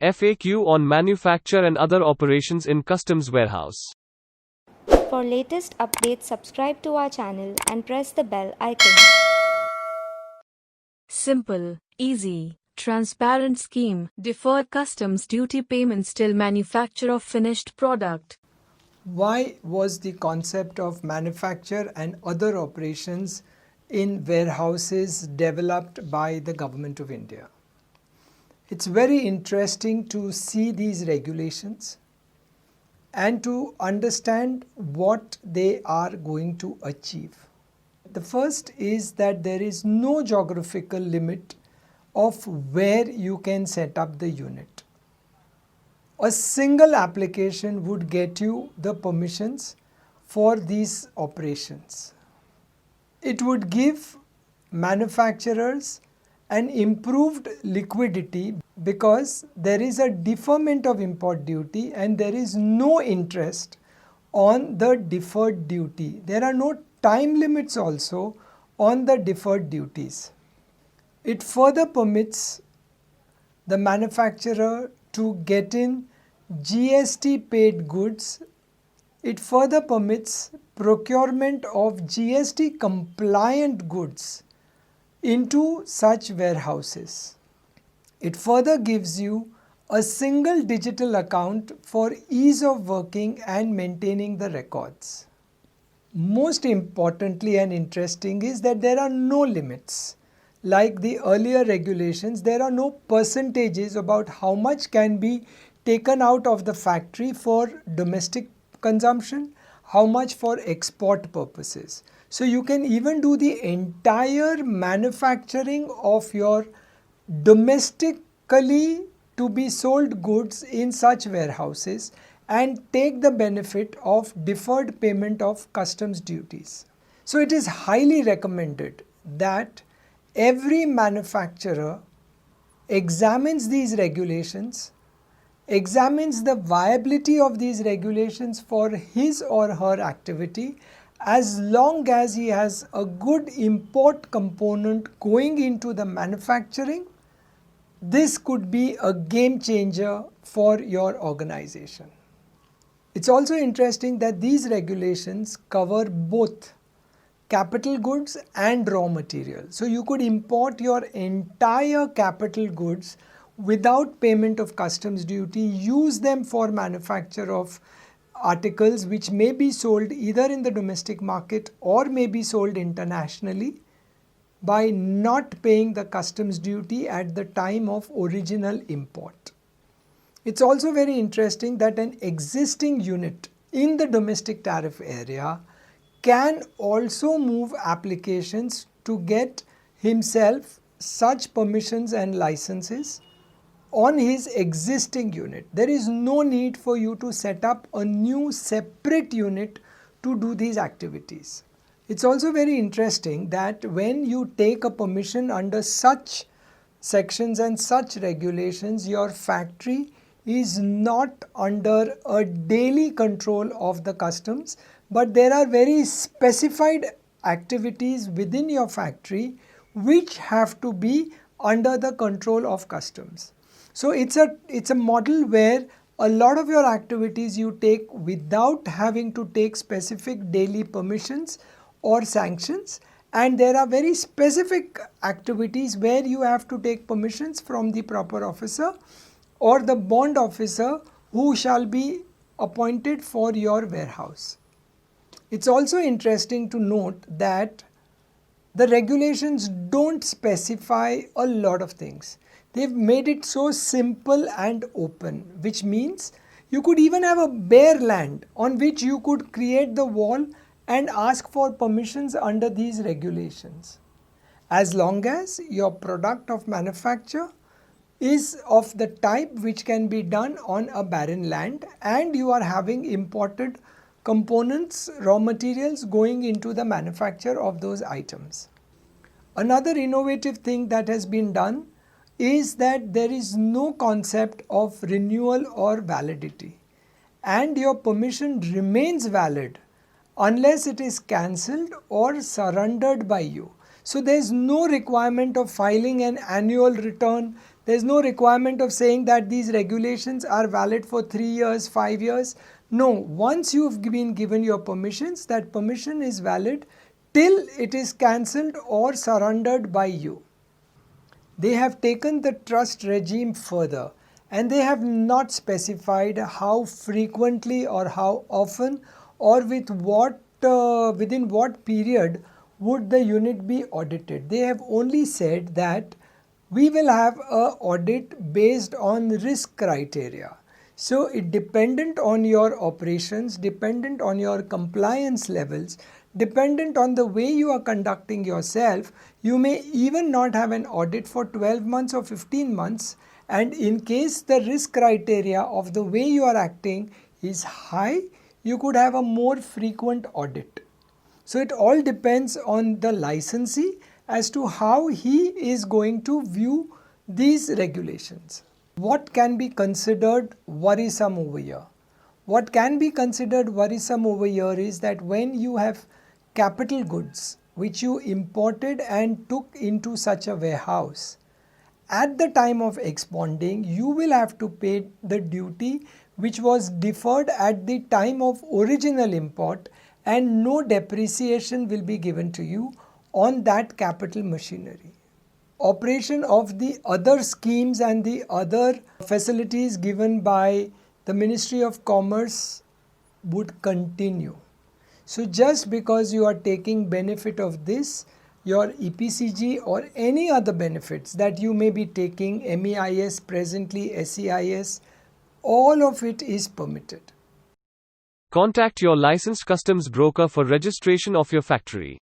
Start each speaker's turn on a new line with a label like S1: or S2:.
S1: FAQ on manufacture and other operations in customs warehouse.
S2: For latest updates, subscribe to our channel and press the bell icon.
S3: Simple, easy, transparent scheme. Defer customs duty payments till manufacture of finished product.
S4: Why was the concept of manufacture and other operations in warehouses developed by the Government of India? It's very interesting to see these regulations and to understand what they are going to achieve. The first is that there is no geographical limit of where you can set up the unit. A single application would get you the permissions for these operations. It would give manufacturers an improved liquidity because there is a deferment of import duty and there is no interest on the deferred duty. There are no time limits also on the deferred duties. It further permits the manufacturer to get in GST paid goods. It further permits procurement of GST compliant goods into such warehouses. It further gives you a single digital account for ease of working and maintaining the records. Most importantly and interesting is that there are no limits. Like the earlier regulations, there are no percentages about how much can be taken out of the factory for domestic consumption, how much for export purposes. So you can even do the entire manufacturing of your domestically to be sold goods in such warehouses and take the benefit of deferred payment of customs duties. So it is highly recommended that every manufacturer examines these regulations, examines the viability of these regulations for his or her activity. As long as he has a good import component going into the manufacturing, this could be a game changer for your organization. It's also interesting that these regulations cover both capital goods and raw material. So you could import your entire capital goods without payment of customs duty, use them for manufacture of articles which may be sold either in the domestic market or may be sold internationally by not paying the customs duty at the time of original import. It's also very interesting that an existing unit in the domestic tariff area can also move applications to get himself such permissions and licenses on his existing unit. There is no need for you to set up a new separate unit to do these activities. It's also very interesting that when you take a permission under such sections and such regulations, your factory is not under a daily control of the customs, but there are very specified activities within your factory which have to be under the control of customs. So it's a model where a lot of your activities you take without having to take specific daily permissions or sanctions, and there are very specific activities where you have to take permissions from the proper officer or the bond officer who shall be appointed for your warehouse. It's also interesting to note that the regulations don't specify a lot of things. They've made it so simple and open, which means you could even have a bare land on which you could create the wall and ask for permissions under these regulations. As long as your product of manufacture is of the type which can be done on a barren land and you are having imported components, raw materials going into the manufacture of those items. Another innovative thing that has been done is that there is no concept of renewal or validity, and your permission remains valid unless it is cancelled or surrendered by you. So there's no requirement of filing an annual return. There's no requirement of saying that these regulations are valid for 3 years, 5 years. No, once you've been given your permissions, that permission is valid till it is cancelled or surrendered by you. They have taken the trust regime further, and they have not specified how frequently or how often or with what within what period would the unit be audited. They have only said that we will have an audit based on risk criteria. So it dependent on your operations, dependent on your compliance levels, dependent on the way you are conducting yourself, you may even not have an audit for 12 months or 15 months, and in case the risk criteria of the way you are acting is high, you could have a more frequent audit. So it all depends on the licensee as to how he is going to view these regulations. What can be considered worrisome over here? What can be considered worrisome over here is that when you have capital goods which you imported and took into such a warehouse, at the time of expanding, you will have to pay the duty which was deferred at the time of original import, and no depreciation will be given to you on that capital machinery. Operation of the other schemes and the other facilities given by the Ministry of Commerce would continue. So just because you are taking benefit of this, your EPCG or any other benefits that you may be taking, MEIS, presently SEIS, all of it is permitted.
S1: Contact your licensed customs broker for registration of your factory.